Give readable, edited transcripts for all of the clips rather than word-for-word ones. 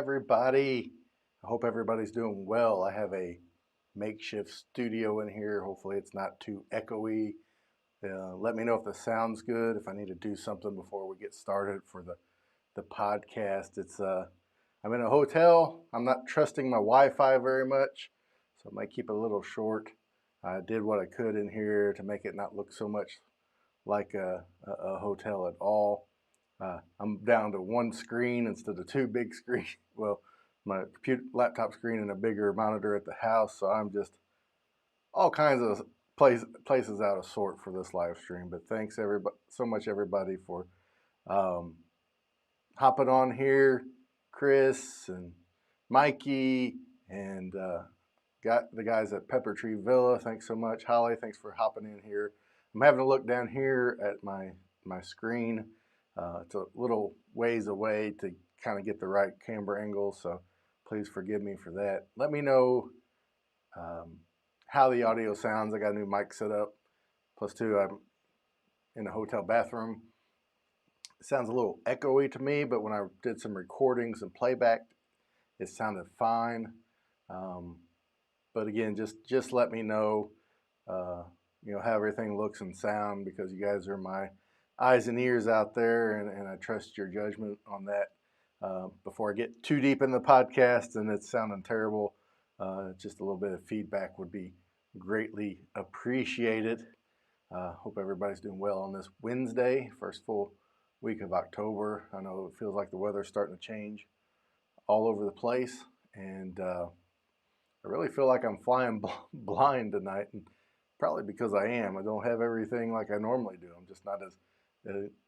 Everybody. I hope everybody's doing well. I have a makeshift studio in here. Hopefully it's not too echoey. Let me know if the sound's good, if I need to do something before we get started for the podcast. I'm in a hotel. I'm not trusting my Wi-Fi very much, so I might keep it a little short. I did what I could in here to make it not look so much like a hotel at all. I'm down to one screen instead of two big screens. Well, my laptop screen and a bigger monitor at the house, so I'm just all kinds of places out of sort for this live stream. But thanks so much everybody for um, hopping on here, Chris and Mikey and got the guys at Pepper Tree Villa. Thanks so much, Holly. Thanks for hopping in here. I'm having to look down here at my screen. It's a little ways away to kind of get the right camera angle, so please forgive me for that. Let me know how the audio sounds. I got a new mic set up. Plus two, I'm in a hotel bathroom. It sounds a little echoey to me, but when I did some recordings and playback, it sounded fine. But again, just let me know, how everything looks and sound, because you guys are my eyes and ears out there, and I trust your judgment on that. Before I get too deep in the podcast and it's sounding terrible, just a little bit of feedback would be greatly appreciated. Hope everybody's doing well on this Wednesday, first full week of October. I know it feels like the weather's starting to change all over the place, and I really feel like I'm flying blind tonight, and probably because I am. I don't have everything like I normally do. I'm just not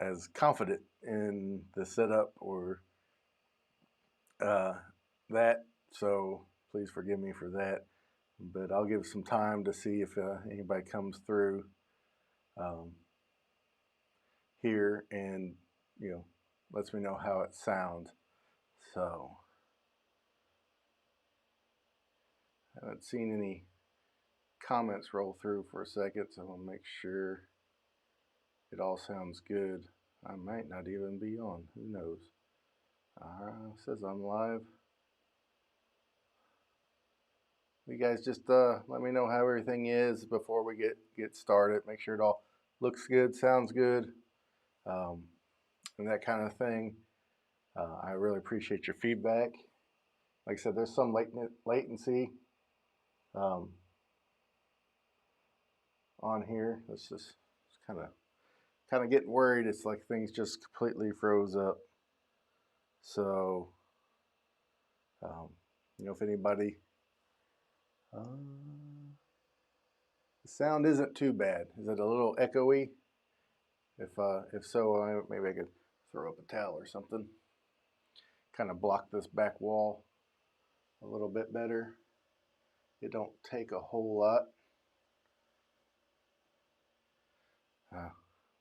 as confident in the setup or that. So please forgive me for that. But I'll give some time to see if anybody comes through here and lets me know how it sounds. So I haven't seen any comments roll through for a second, so I'll make sure it all sounds good. I might not even be on. Who knows? Says I'm live. You guys just let me know how everything is before we get started. Make sure it all looks good, sounds good, and that kind of thing. I really appreciate your feedback. Like I said, there's some latency on here. It's just kind of getting worried. It's like things just completely froze up. So, if anybody, the sound isn't too bad. Is it a little echoey? If so, maybe I could throw up a towel or something. Kind of block this back wall a little bit better. It don't take a whole lot.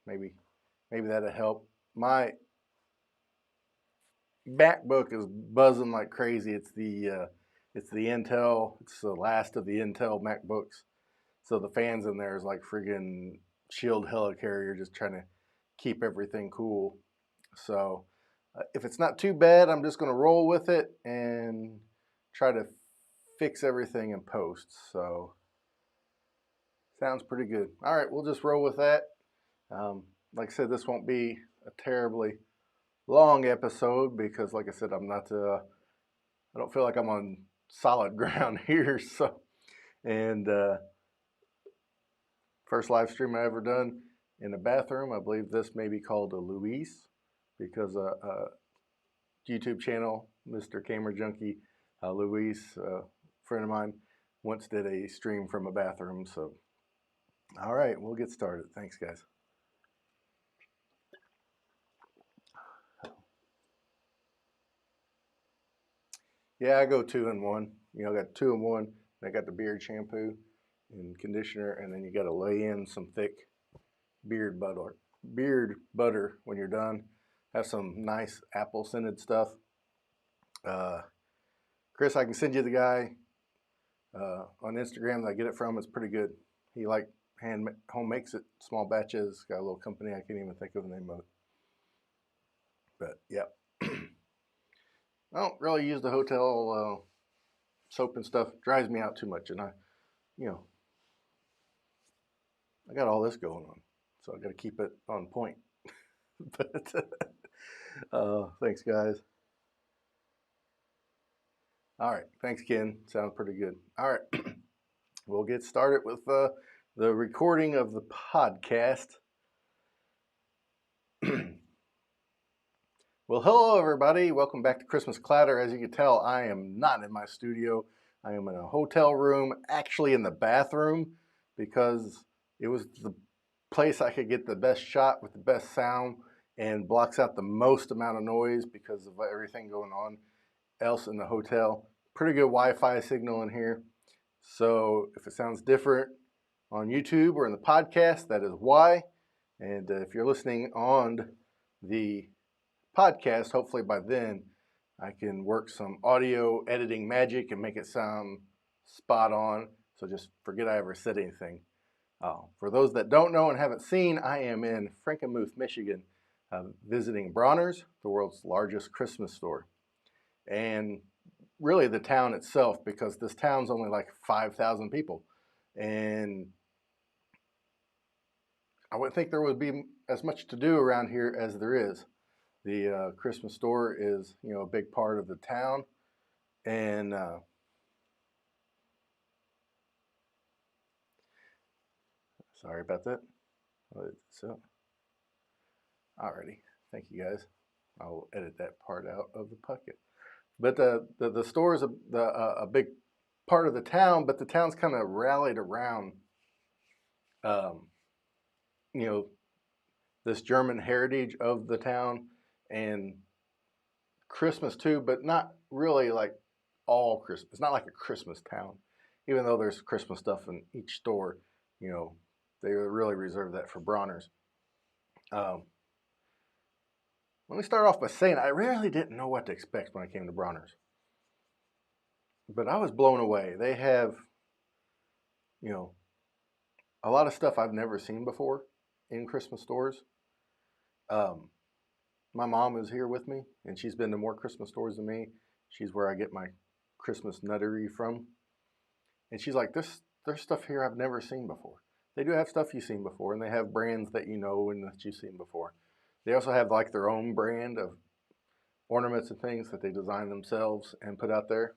Maybe that'll help. My MacBook is buzzing like crazy. It's the Intel. It's the last of the Intel MacBooks. So the fans in there is like friggin' shield helicarrier, just trying to keep everything cool. So if it's not too bad, I'm just going to roll with it and try to fix everything in post. So sounds pretty good. All right, we'll just roll with that. Like I said, this won't be a terribly long episode because, like I said, I don't feel like I'm on solid ground here. So, and first live stream I ever done in a bathroom. I believe this may be called a Luis, because YouTube channel, Mr. Camera Junkie, Luis, a friend of mine, once did a stream from a bathroom. So, all right, we'll get started. Thanks, guys. Yeah, I go 2-in-1. I got 2-in-1. I got the beard shampoo and conditioner, and then you got to lay in some thick beard butter when you're done. Have some nice apple scented stuff. Chris, I can send you the guy on Instagram that I get it from. It's pretty good. He home makes it, small batches. Got a little company. I can't even think of the name of it. But yeah. I don't really use the hotel soap and stuff. It drives me out too much, and you know, I got all this going on, so I got to keep it on point. But thanks, guys. All right, thanks, Ken. Sounds pretty good. All right, we'll get started with the recording of the podcast. Well, hello, everybody. Welcome back to Christmas Clatter. As you can tell, I am not in my studio. I am in a hotel room, actually in the bathroom, because it was the place I could get the best shot with the best sound and blocks out the most amount of noise because of everything going on else in the hotel. Pretty good Wi-Fi signal in here. So if it sounds different on YouTube or in the podcast, that is why. And if you're listening on the podcast, hopefully by then I can work some audio editing magic and make it sound spot on. So just forget I ever said anything. For those that don't know and haven't seen, I am in Frankenmuth, Michigan, visiting Bronner's, the world's largest Christmas store. And really the town itself, because this town's only like 5,000 people. And I would think there would be as much to do around here as there is. The Christmas store is, a big part of the town, and sorry about that. So, alrighty, thank you guys. I'll edit that part out of the podcast. But the store is a big part of the town, but the town's kind of rallied around, this German heritage of the town. And Christmas too, but not really like all Christmas. It's not like a Christmas town, even though there's Christmas stuff in each store. They really reserve that for Bronner's. Let me start off by saying I really didn't know what to expect when I came to Bronner's, but I was blown away. They have, a lot of stuff I've never seen before in Christmas stores. My mom is here with me, and she's been to more Christmas stores than me. She's where I get my Christmas nuttery from. And she's like, there's stuff here I've never seen before. They do have stuff you've seen before, and they have brands that you know and that you've seen before. They also have like their own brand of ornaments and things that they design themselves and put out there.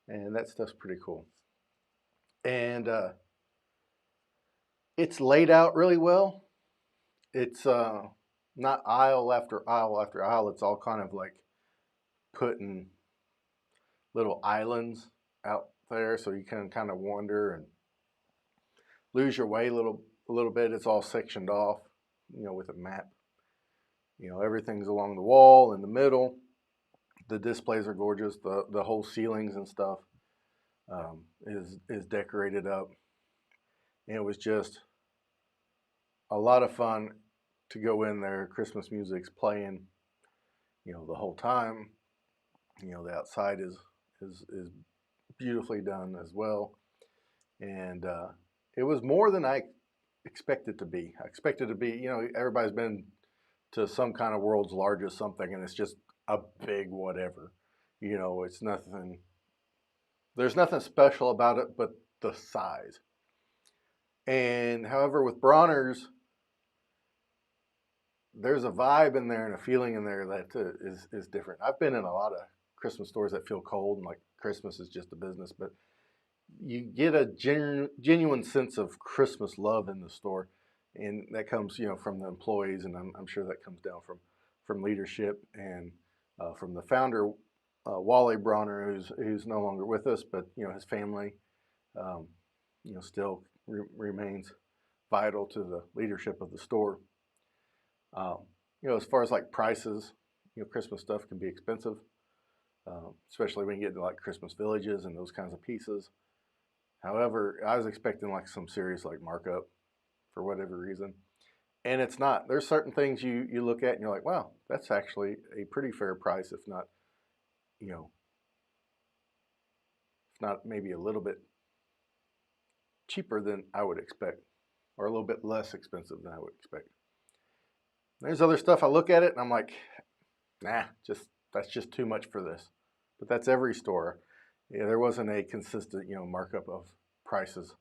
And that stuff's pretty cool. And it's laid out really well. It's not aisle after aisle after aisle. It's all kind of like put in little islands out there, so you can kind of wander and lose your way a little bit. It's all sectioned off, with a map. Everything's along the wall in the middle. The displays are gorgeous. The whole ceilings and stuff is decorated up. And it was just a lot of fun to go in there. Christmas music's playing, the whole time. The outside is beautifully done as well. And it was more than I expected to be. I expected to be, everybody's been to some kind of world's largest something, and it's just a big whatever. It's nothing, there's nothing special about it but the size. And however, with Bronner's, there's a vibe in there and a feeling in there that is different. I've been in a lot of Christmas stores that feel cold and like Christmas is just a business, but you get a genuine sense of Christmas love in the store, and that comes, from the employees, and I'm sure that comes down from leadership and from the founder, Wally Bronner, who's no longer with us, but his family, still remains vital to the leadership of the store. As far as like prices, Christmas stuff can be expensive, especially when you get to like Christmas villages and those kinds of pieces. However, I was expecting like some serious like markup for whatever reason, and it's not. There's certain things you look at and you're like, wow, that's actually a pretty fair price, if not, if not maybe a little bit cheaper than I would expect, or a little bit less expensive than I would expect. There's other stuff I look at it and I'm like, nah, that's just too much for this. but that's every store. Yeah, there wasn't a consistent, markup of prices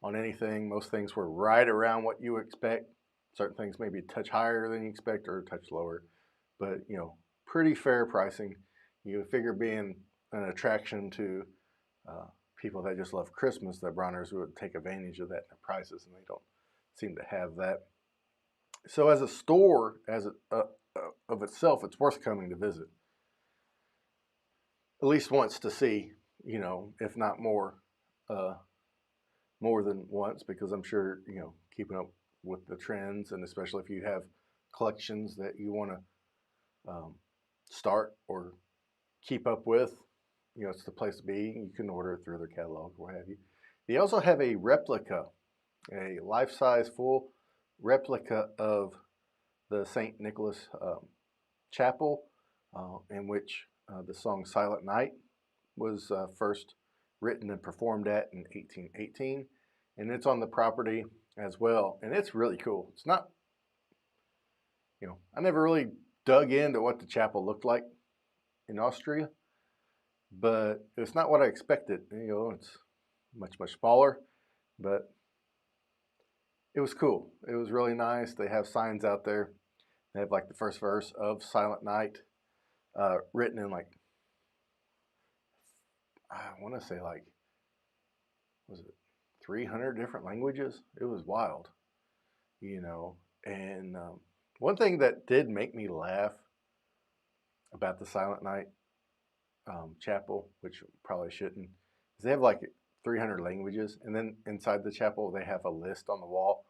on anything. Most things were right around what you expect. Certain things maybe a touch higher than you expect or a touch lower, but pretty fair pricing. You figure being an attraction to uh, people that just love Christmas, that Bronners would take advantage of that in their prices, and they don't seem to have that. So as a store, of itself, it's worth coming to visit at least once to see, if not uh, more than once, because I'm sure, keeping up with the trends, and especially if you have collections that you want to start or keep up with, it's the place to be. You can order it through their catalog or what have you. They also have a replica, a life-size full replica of the St. Nicholas Chapel, in which the song Silent Night was first written and performed at in 1818. And it's on the property as well. And it's really cool. It's not, I never really dug into what the chapel looked like in Austria, but it's not what I expected. It's much, much smaller, but it was cool. It was really nice. They have signs out there. They have like the first verse of Silent Night written in like, I want to say like, was it 300 different languages? It was wild, And one thing that did make me laugh about the Silent Night chapel, which probably shouldn't, is they have like 300 languages, and then inside the chapel they have a list on the wall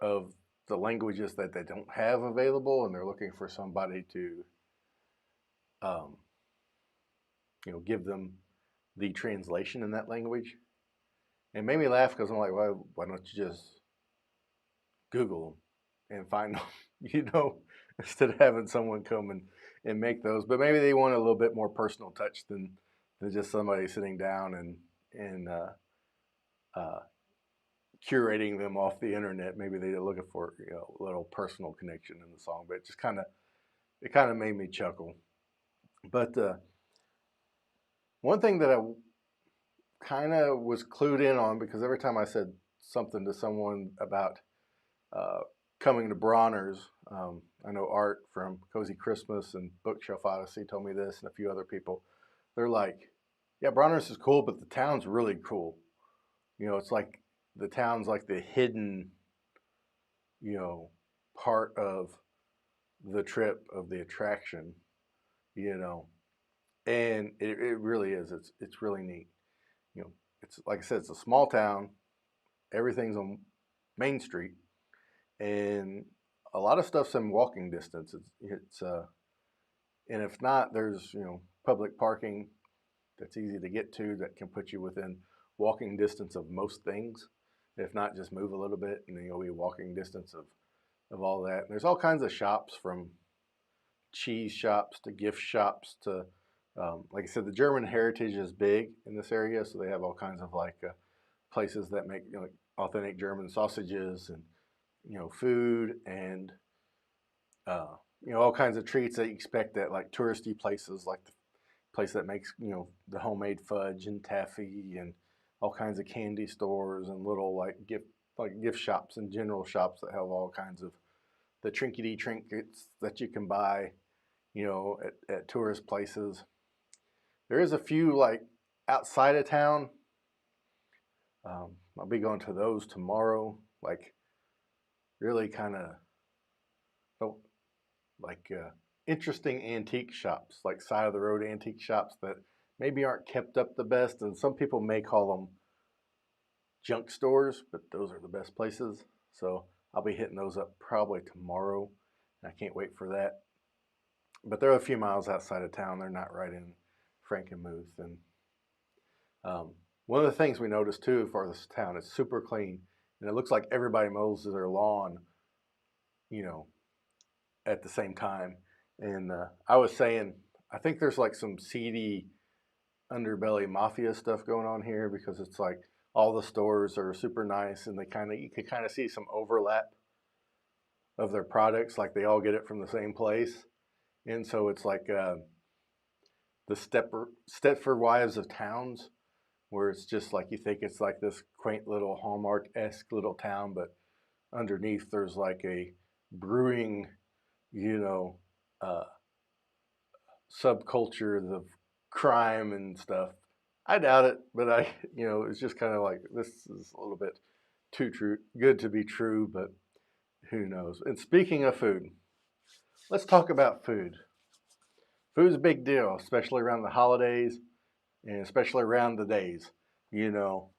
of the languages that they don't have available, and they're looking for somebody to, give them the translation in that language. It made me laugh because I'm like, why don't you just Google them and find them, instead of having someone come and make those. But maybe they want a little bit more personal touch than just somebody sitting down and curating them off the internet. Maybe they're looking for a little personal connection in the song. But it just kind of made me chuckle. But one thing that I kind of was clued in on, because every time I said something to someone about coming to Bronner's, I know Art from Cozy Christmas and Bookshelf Odyssey told me this, and a few other people. They're like, yeah, Bronner's is cool, but the town's really cool. It's like the town's like the hidden, part of the trip, of the attraction, and it really is. It's really neat. It's like I said, it's a small town. Everything's on Main Street, and a lot of stuff's in walking distance. And if not, there's public parking that's easy to get to, that can put you within walking distance of most things. If not, just move a little bit, and then you'll be walking distance of all that. And there's all kinds of shops, from cheese shops to gift shops to like I said, the German heritage is big in this area, so they have all kinds of like places that make like authentic German sausages and food and all kinds of treats that you expect at like touristy places, like the place that makes the homemade fudge and taffy, and all kinds of candy stores and little like gift shops and general shops that have all kinds of the trinkety trinkets that you can buy at tourist places. There is a few like outside of town. I'll be going to those tomorrow. Like really kind of interesting antique shops, like side of the road antique shops that maybe aren't kept up the best, and some people may call them junk stores, but those are the best places. So I'll be hitting those up probably tomorrow. I can't wait for that. But they're a few miles outside of town. They're not right in Frankenmuth. And one of the things we noticed too, for this town, it's super clean, and it looks like everybody mows their lawn, at the same time. And I was saying, I think there's like some seedy underbelly mafia stuff going on here, because it's like all the stores are super nice, and you can kind of see some overlap of their products, like they all get it from the same place. And so it's like the the Stepford Wives of towns, where it's just like you think it's like this quaint little Hallmark-esque little town, but underneath there's like a brewing, you know, uh, subculture of crime and stuff. I doubt it, but it's just kind of like this is a little bit too true, good to be true, but who knows? And speaking of food, let's talk about food. Food's a big deal, especially around the holidays and especially around the days. You know,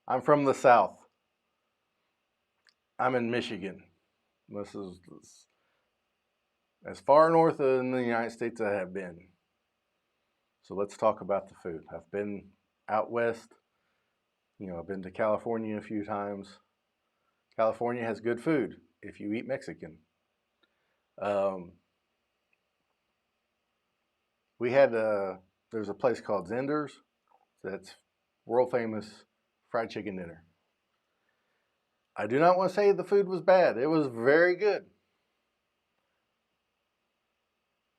I'm from the South. I'm in Michigan. This is as far north in the United States I have been. So let's talk about the food. I've been out west. I've been to California a few times. California has good food if you eat Mexican. There's a place called Zender's that's world famous fried chicken dinner. I do not want to say the food was bad. It was very good.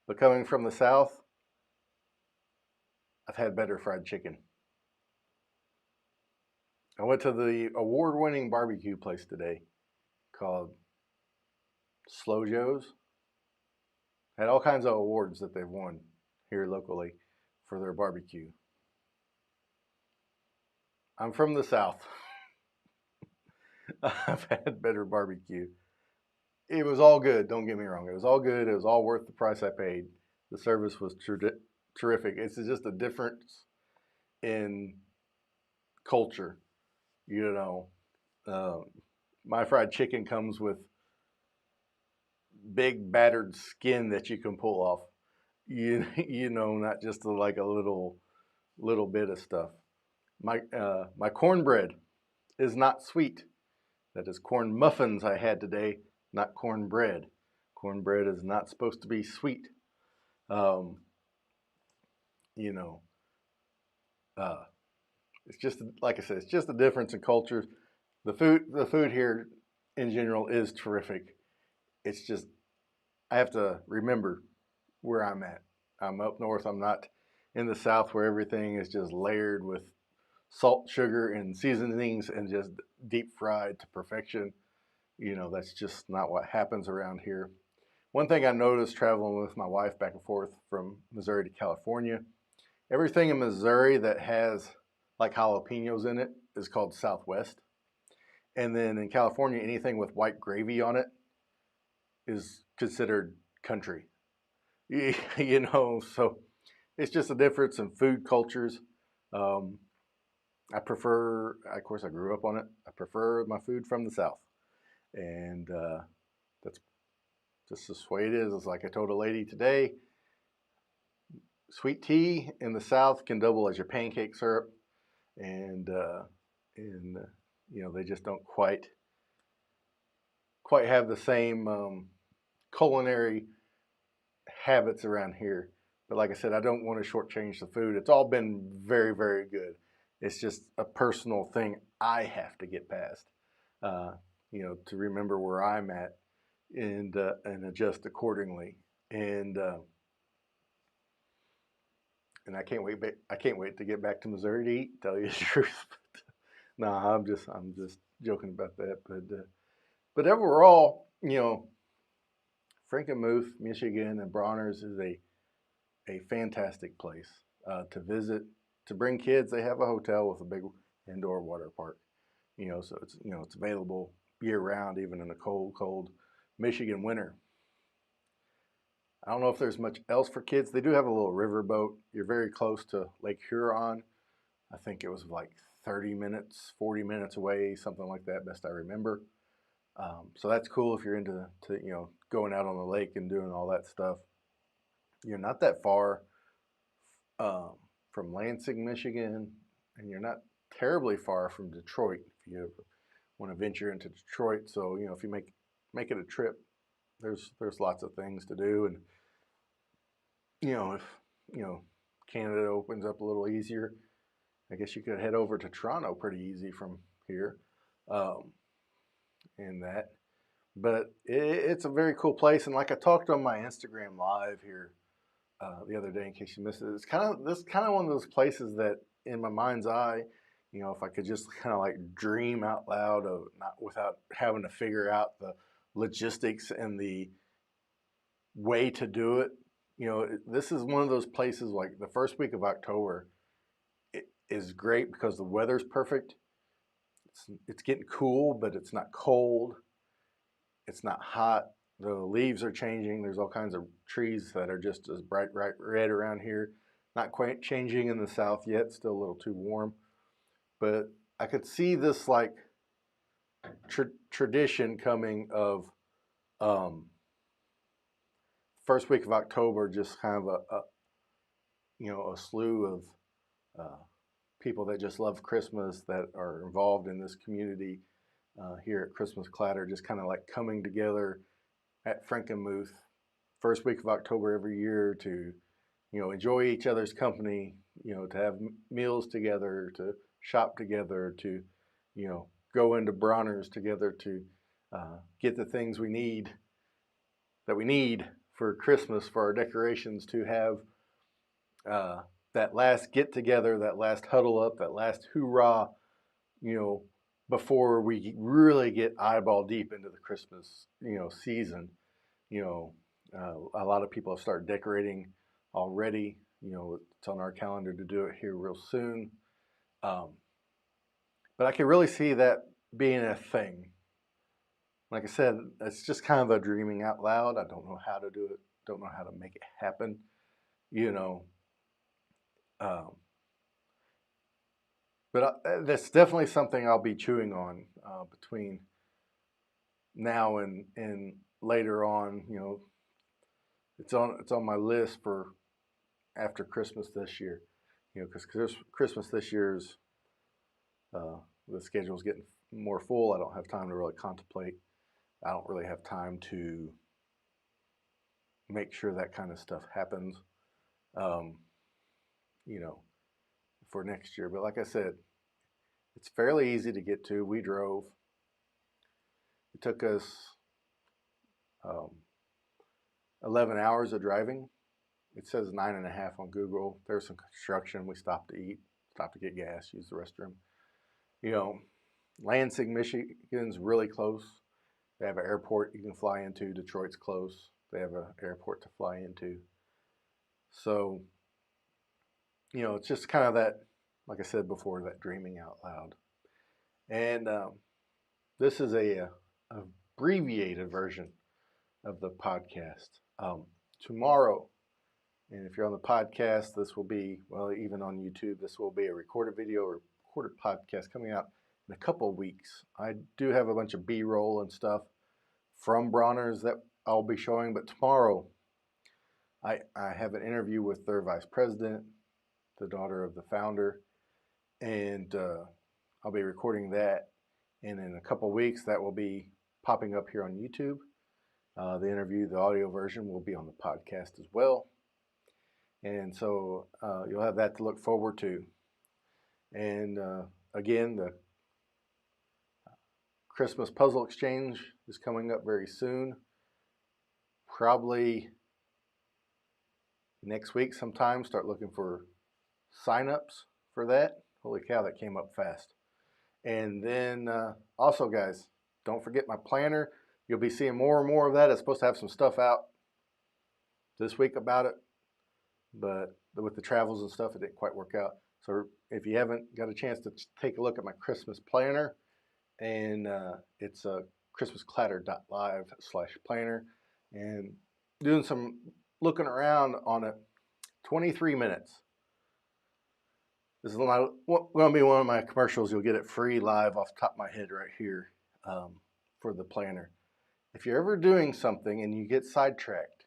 But coming from the South, I've had better fried chicken. I went to the award-winning barbecue place today called Slow Joe's. Had all kinds of awards that they've won here locally for their barbecue. I'm from the South. I've had better barbecue. It was all good, don't get me wrong. It was all good. It was all worth the price I paid. The service was terrific. It's just a difference in culture. My fried chicken comes with big battered skin that you can pull off. Not just like a little bit of stuff. My cornbread is not sweet. That is corn muffins I had today, not cornbread. Cornbread is not supposed to be sweet. It's just like I said, it's just a difference in cultures. The food here in general is terrific. It's just I have to remember where I'm at. I'm up north. I'm not in the South where everything is just layered with salt, sugar, and seasonings and just deep fried to perfection. That's just not what happens around here. One thing I noticed traveling with my wife back and forth from Missouri to California, everything in Missouri that has like jalapenos in it is called Southwest. And then in California, anything with white gravy on it is considered country. So it's just a difference in food cultures. Of course, I grew up on it. I prefer my food from the South. And that's just the way it is. It's like I told a lady today, sweet tea in the South can double as your pancake syrup. And they just don't quite have the same culinary habits around here. But like I said, I don't want to shortchange the food. It's all been very, very good. It's just a personal thing I have to get past, to remember where I'm at and adjust accordingly. And I can't wait. I can't wait to get back to Missouri to eat. Tell you the truth. No, I'm just joking about that. But overall, Frankenmuth, Michigan, and Bronner's is a fantastic place to visit. To bring kids, they have a hotel with a big indoor water park. So it's available year round, even in the cold Michigan winter. I don't know if there's much else for kids. They do have a little river boat. You're very close to Lake Huron. I think it was like 30 minutes, 40 minutes away, something like that, best I remember. So that's cool if you're into going out on the lake and doing all that stuff. You're not that far from Lansing, Michigan, and you're not terribly far from Detroit if you ever want to venture into Detroit. So if you make it a trip, there's lots of things to do, and if Canada opens up a little easier, I guess you could head over to Toronto pretty easy from here, but it's a very cool place. And like I talked on my Instagram live here the other day in case you missed it. It's kind of one of those places that in my mind's eye, if I could just kind of like dream out loud of not without having to figure out the logistics and the way to do it. This is one of those places like the first week of October it is great because the weather's perfect. It's getting cool, but it's not cold. It's not hot. The leaves are changing. There's all kinds of trees that are just as bright red around here. Not quite changing in the south yet, still a little too warm. But I could see this like tradition coming of first week of October, just kind of a slew of people that just love Christmas that are involved in this community here at Christmas Clatter, just kind of like coming together at Frankenmuth first week of October every year to enjoy each other's company, to have meals together, to shop together, to go into Bronner's together to get the things we need for Christmas, for our decorations, to have that last get together, that last huddle up, that last hoorah, before we really get eyeball deep into the Christmas, season. A lot of people have started decorating already. It's on our calendar to do it here real soon. But I can really see that being a thing. Like I said, it's just kind of a dreaming out loud. I don't know how to do it. Don't know how to make it happen. But that's definitely something I'll be chewing on between now and later on. It's on my list for after Christmas this year. Because Christmas this year's the schedule's getting more full. I don't have time to really contemplate. I don't really have time to make sure that kind of stuff happens. For next year. But like I said, it's fairly easy to get to. We drove. It took us 11 hours of driving. It says 9.5 on Google. There's some construction. We stopped to eat, stopped to get gas, use the restroom. Lansing, Michigan's really close. They have an airport you can fly into. Detroit's close. They have an airport to fly into. So, it's just kind of that, like I said before, that dreaming out loud. And this is a abbreviated version of the podcast. Tomorrow, and if you're on the podcast, this will be, well, even on YouTube, this will be a recorded video or recorded podcast coming out in a couple of weeks. I do have a bunch of B-roll and stuff from Bronner's that I'll be showing, but tomorrow I have an interview with their vice president, the daughter of the founder, and I'll be recording that. And in a couple of weeks, that will be popping up here on YouTube. The interview, the audio version, will be on the podcast as well. And so you'll have that to look forward to. And again, the Christmas Puzzle Exchange is coming up very soon. Probably next week sometime, start looking for signups for that. Holy cow, that came up fast. And then also, guys, don't forget my planner. You'll be seeing more and more of that. It's supposed to have some stuff out this week about it, but with the travels and stuff, it didn't quite work out. So if you haven't got a chance to take a look at my Christmas planner, and it's christmasclatter.live/planner, and doing some looking around on it. 23 minutes. This is going to be one of my commercials. You'll get it free live off the top of my head right here for the planner. If you're ever doing something and you get sidetracked,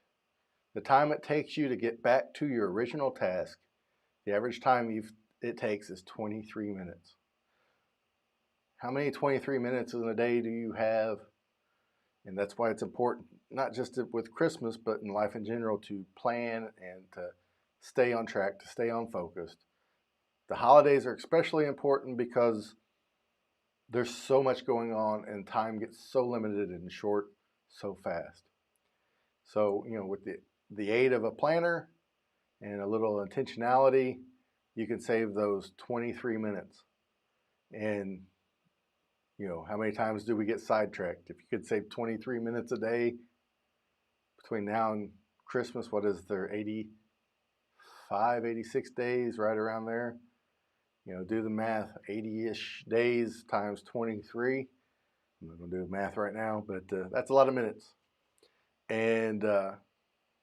the time it takes you to get back to your original task, the average time it takes is 23 minutes. How many 23 minutes in a day do you have? And that's why it's important, not just with Christmas, but in life in general, to plan and to stay on track, to stay on focused. The holidays are especially important because there's so much going on and time gets so limited and short so fast. So, with the aid of a planner, and a little intentionality, you can save those 23 minutes. And you know, how many times do we get sidetracked? If you could save 23 minutes a day between now and Christmas, what is there, 85, 86 days, right around there? You know, do the math, 80-ish days times 23. I'm not going to do the math right now, but that's a lot of minutes. And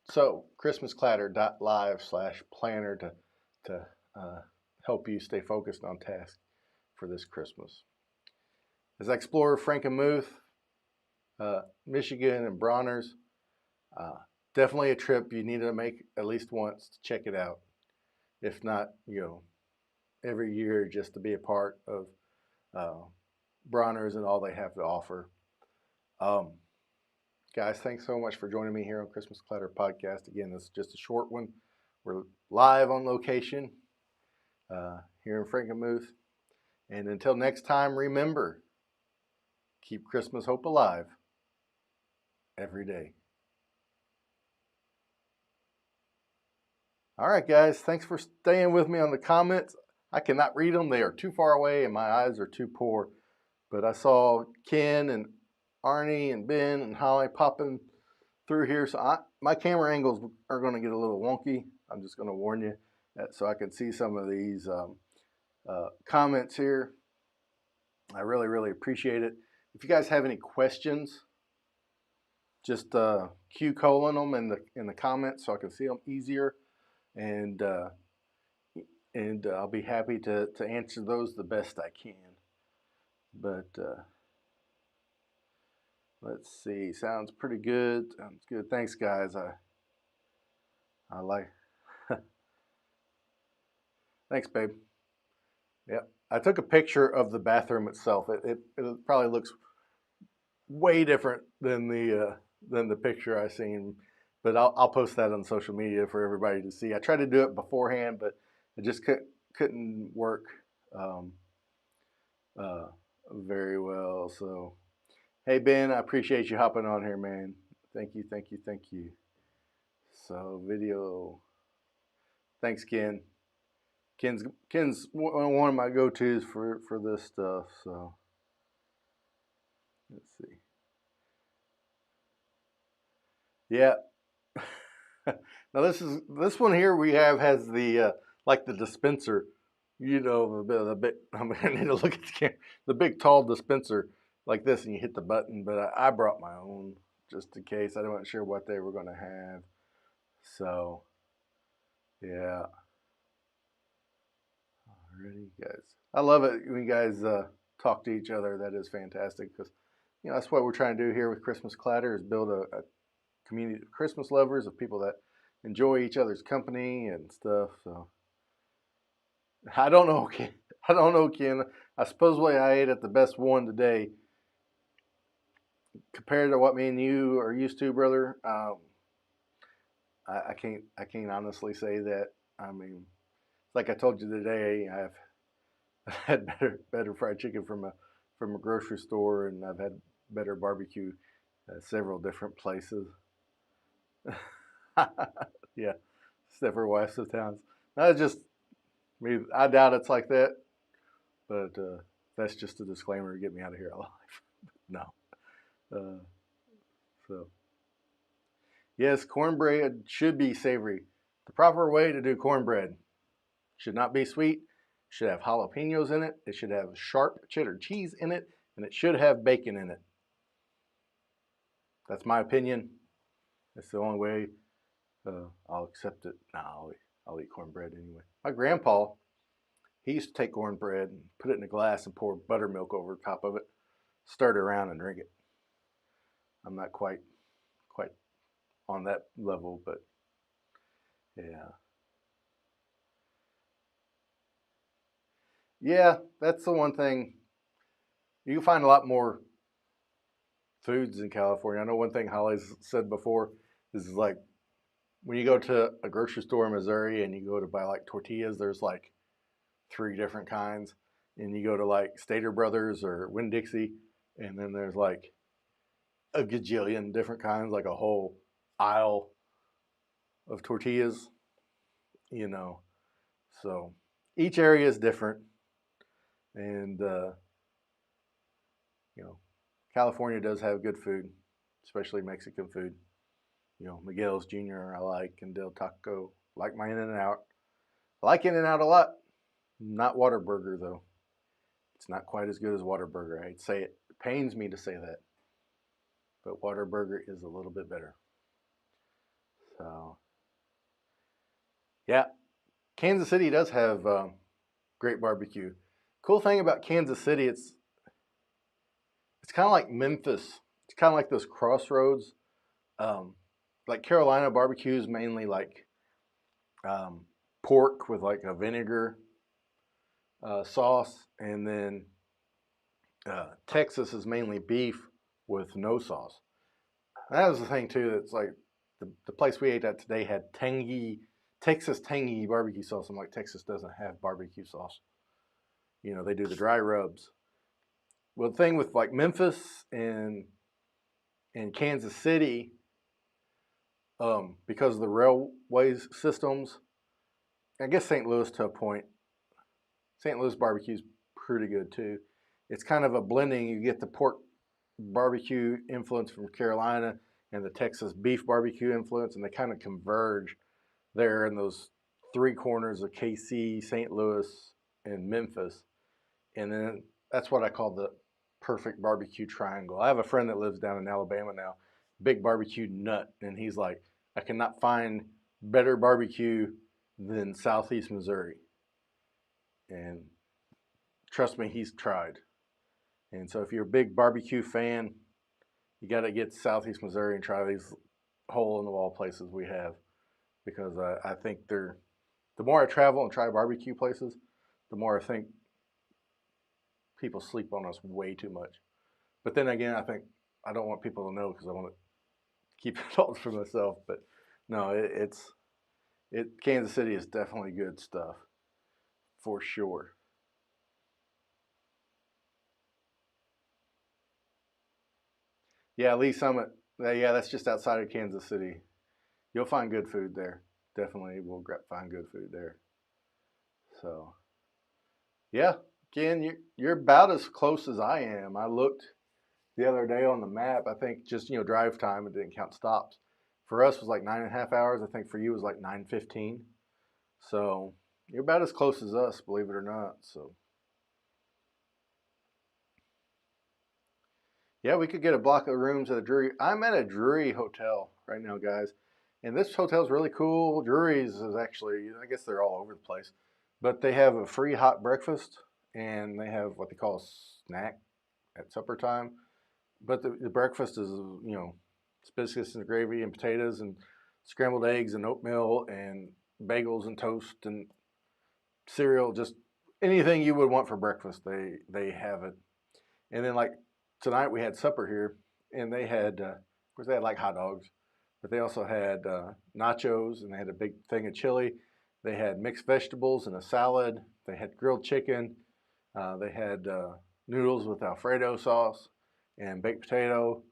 so christmasclatter.live/planner to help you stay focused on task for this Christmas. As I explore Frankenmuth, Michigan, and Bronner's, definitely a trip you need to make at least once to check it out. If not, you know, every year just to be a part of Bronner's and all they have to offer. Guys, thanks so much for joining me here on Christmas Clatter Podcast. Again, this is just a short one. We're live on location here in Frankenmuth. And until next time, remember, keep Christmas hope alive every day. All right, guys, thanks for staying with me on the comments. I cannot read them. They are too far away and my eyes are too poor. But I saw Ken and Arnie and Ben and Holly popping through here. So my camera angles are going to get a little wonky. I'm just going to warn you so I can see some of these comments here. I really, really appreciate it. If you guys have any questions, just Q-colon them in the comments so I can see them easier. And I'll be happy to answer those the best I can. But let's see, sounds pretty good. Sounds good. Thanks, guys. I like. Thanks, babe. Yep. I took a picture of the bathroom itself. It probably looks way different than the picture I seen, but I'll post that on social media for everybody to see. I tried to do it beforehand, but it just couldn't work very well. So, hey Ben, I appreciate you hopping on here, man. Thank you, thank you, thank you. So video. Thanks, Ken. Ken's one of my go-tos for this stuff. So let's see. Yeah. Now this one here we have has the like the dispenser, you know, the big. I'm gonna need to look at the camera. The big tall dispenser like this, and you hit the button. But I brought my own just in case. I wasn't sure what they were gonna have. So yeah. Alrighty, guys. I love it when you guys talk to each other. That is fantastic because you know that's what we're trying to do here with Christmas Clatter is build a community of Christmas lovers, of people that enjoy each other's company and stuff. So I don't know, Ken. I don't know, Ken. I supposedly I ate at the best one today compared to what me and you are used to, brother. I can't honestly say that. I mean, like I told you today, I've had better fried chicken from a grocery store, and I've had better barbecue at several different places. Yeah, several west of towns. That's just me. I doubt it's like that, but that's just a disclaimer to get me out of here alive. No. So yes, cornbread should be savory. The proper way to do cornbread should not be sweet. Should have jalapenos in it. It should have sharp cheddar cheese in it, and it should have bacon in it. That's my opinion. That's the only way I'll accept it. No, I'll eat cornbread anyway. My grandpa, he used to take cornbread and put it in a glass and pour buttermilk over top of it, stir it around and drink it. I'm not quite on that level, but yeah. Yeah, that's the one thing. You can find a lot more foods in California. I know one thing Holly's said before is like when you go to a grocery store in Missouri and you go to buy like tortillas, there's like 3 different kinds. And you go to like Stater Brothers or Winn-Dixie, and then there's like a gajillion different kinds, like a whole aisle of tortillas. you know. So each area is different, and you know, California does have good food, especially Mexican food. You know, Miguel's Jr. I like, and Del Taco. I like my In-N-Out. I like In-N-Out a lot. Not Whataburger though. It's not quite as good as Whataburger. I'd say it. It pains me to say that, but Whataburger is a little bit better. So yeah, Kansas City does have great barbecue. Cool thing about Kansas City, it's kind of like Memphis. It's kind of like those crossroads. Like Carolina barbecue is mainly like pork with like a vinegar sauce, and then Texas is mainly beef with no sauce. And that was the thing too. That's like the place we ate at today had Texas tangy barbecue sauce. I'm like, Texas doesn't have barbecue sauce. You know, they do the dry rubs. Well, the thing with like Memphis and Kansas City, because of the railways systems, I guess St. Louis to a point. St. Louis barbecue is pretty good too. It's kind of a blending. You get the pork barbecue influence from Carolina and the Texas beef barbecue influence, and they kind of converge there in those three corners of KC, St. Louis, and Memphis. And then that's what I call the perfect barbecue triangle. I have a friend that lives down in Alabama now, big barbecue nut, and he's like, I cannot find better barbecue than Southeast Missouri. And trust me, he's tried. And so if you're a big barbecue fan, you got to get to Southeast Missouri and try these hole-in-the-wall places we have, because I think the more I travel and try barbecue places, the more I think people sleep on us way too much. But then again, I think I don't want people to know because I want to keep it all for myself. But no, Kansas City is definitely good stuff for sure. Yeah, Lee Summit. Yeah, that's just outside of Kansas City. You'll find good food there. Definitely, we'll find good food there. So, yeah, Ken, you're about as close as I am. I looked the other day on the map. I think just drive time. It didn't count stops. For us, it was like 9.5 hours. I think for you it was like 9:15. So you're about as close as us, believe it or not. So yeah, we could get a block of rooms at a Drury. I'm at a Drury hotel right now, guys. And this hotel is really cool. Drury's is actually, I guess they're all over the place. But they have a free hot breakfast, and they have what they call a snack at supper time. But the breakfast is, it's biscuits and gravy and potatoes and scrambled eggs and oatmeal and bagels and toast and cereal, just anything you would want for breakfast. They have it. And then like tonight we had supper here, and they had, of course, they had like hot dogs, but they also had nachos, and they had a big thing of chili. They had mixed vegetables and a salad. They had grilled chicken. They had noodles with Alfredo sauce and baked potato,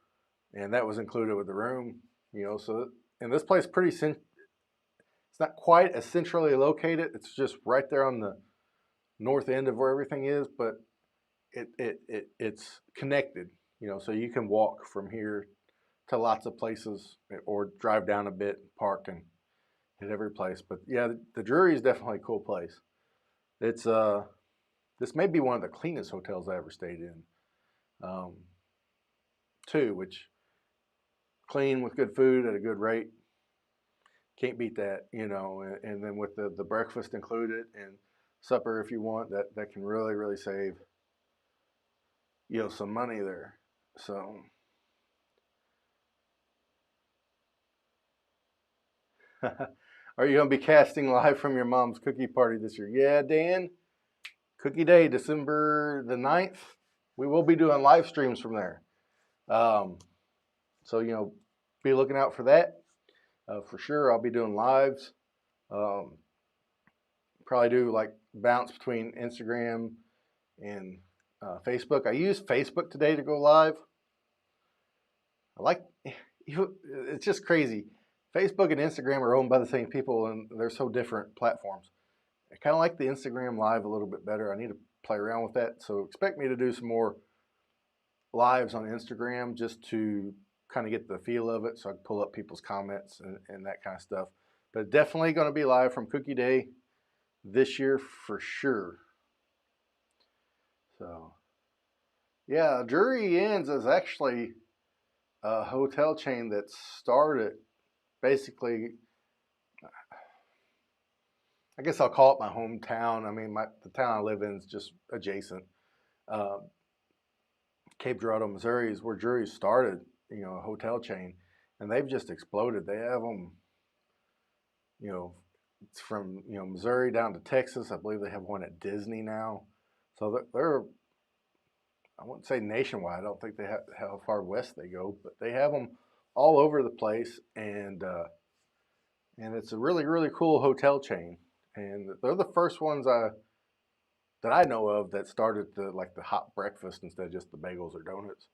and that was included with the room. So and this place it's not quite as centrally located. It's just right there on the north end of where everything is, but it's connected. So you can walk from here to lots of places, or drive down a bit, park, and hit every place. But yeah, the Drury is definitely a cool place. It's this may be one of the cleanest hotels I ever stayed in, too. Which clean with good food at a good rate, can't beat that. And then with the breakfast included and supper if you want, that can really save some money there. So are you going to be casting live from your mom's cookie party this year? Yeah, Dan. Cookie Day, December the 9th. We will be doing live streams from there. So, be looking out for that. For sure, I'll be doing lives. Probably do like bounce between Instagram and Facebook. I used Facebook today to go live. It's just crazy. Facebook and Instagram are owned by the same people, and they're so different platforms. I kind of like the Instagram Live a little bit better. I need to play around with that. So expect me to do some more lives on Instagram just to kind of get the feel of it, so I can pull up people's comments and that kind of stuff. But definitely going to be live from Cookie Day this year for sure. So, yeah, Drury Inns is actually a hotel chain that started basically, I guess I'll call it my hometown. I mean, the town I live in is just adjacent. Cape Girardeau, Missouri is where Drury started, a hotel chain, and they've just exploded. They have them, it's from, Missouri down to Texas. I believe they have one at Disney now. So they're I wouldn't say nationwide. I don't think they have how far west they go, but they have them all over the place, and it's a really, really cool hotel chain. And they're the first ones that I know of that started the hot breakfast instead of just the bagels or donuts.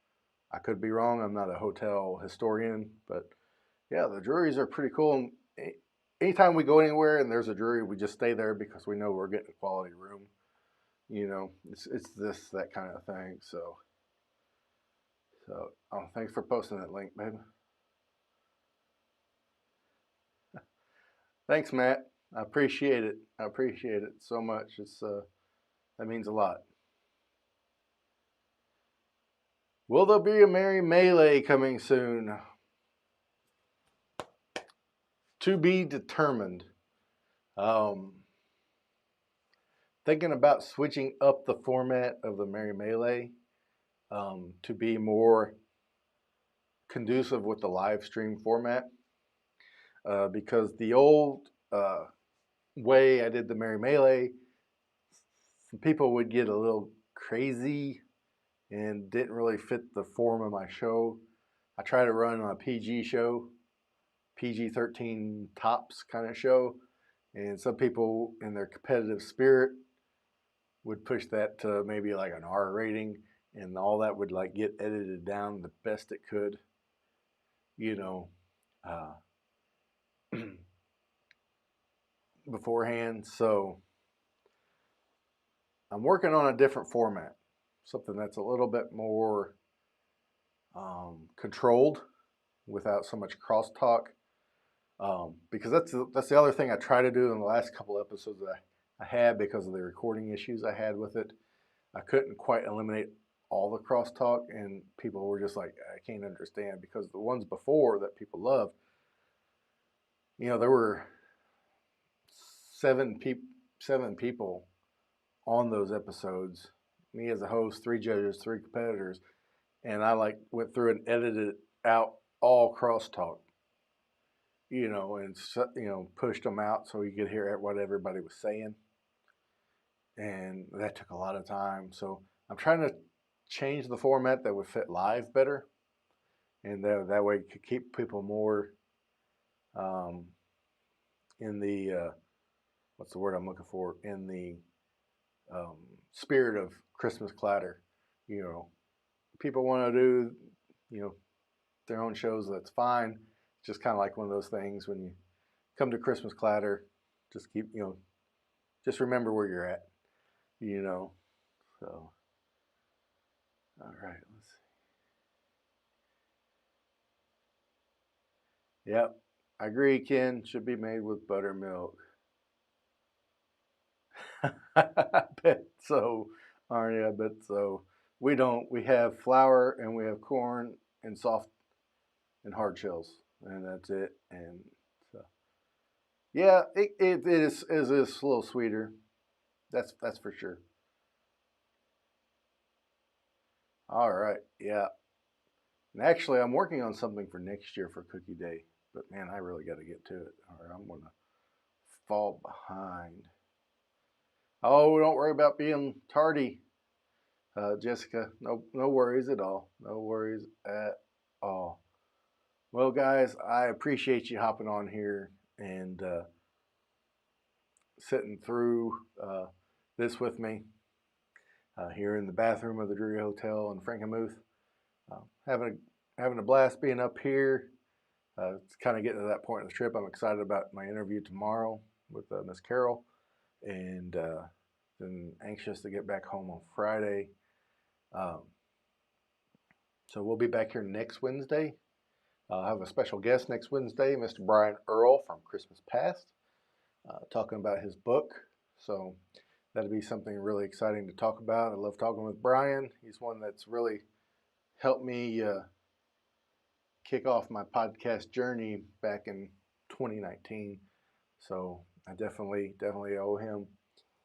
I could be wrong. I'm not a hotel historian, but yeah, the Drurys are pretty cool. And anytime we go anywhere and there's a Drury, we just stay there because we know we're getting a quality room. It's that kind of thing. So thanks for posting that link, babe. Thanks, Matt. I appreciate it. I appreciate it so much. That means a lot. Will there be a Merry Melee coming soon? To be determined. Thinking about switching up the format of the Merry Melee to be more conducive with the live stream format, because the old way I did the Merry Melee, some people would get a little crazy and didn't really fit the form of my show. I try to run a PG show, PG-13 tops kind of show, and some people in their competitive spirit would push that to maybe like an R rating, and all that would get edited down the best it could, beforehand. So I'm working on a different format, something that's a little bit more controlled without so much crosstalk, because that's the other thing I try to do in the last couple episodes that I had, because of the recording issues I had with it. I couldn't quite eliminate all the crosstalk, and people were just like, I can't understand, because the ones before that people loved, there were seven people on those episodes, me as a host, 3 judges, 3 competitors, and I went through and edited out all crosstalk, and pushed them out so you could hear what everybody was saying, and that took a lot of time. So I'm trying to change the format that would fit live better, and that way it could keep people more in the what's the word I'm looking for, in the spirit of Christmas Clatter. People want to do their own shows. That's fine. It's just kind of like one of those things when you come to Christmas Clatter, just keep just remember where you're at. So all right, let's see. Yep, I agree, Ken. Should be made with buttermilk. I bet so, Arnie. I bet so. We don't. We have flour and we have corn and soft and hard shells, and that's it. And so, yeah, it is a little sweeter. That's for sure. All right, yeah. And actually, I'm working on something for next year for Cookie Day, but man, I really got to get to it, or I'm gonna fall behind. Oh, don't worry about being tardy, Jessica. No worries at all. No worries at all. Well, guys, I appreciate you hopping on here and sitting through this with me here in the bathroom of the Drury Hotel in Frankenmuth. Having a blast being up here. It's kind of getting to that point of the trip. I'm excited about my interview tomorrow with Miss Carol, and then anxious to get back home on Friday. Um, so we'll be back here next Wednesday. I'll have a special guest next Wednesday, Mr. Brian Earl from Christmas Past, talking about his book. So that'll be something really exciting to talk about. I love talking with Brian. He's one that's really helped me kick off my podcast journey back in 2019. So I definitely owe him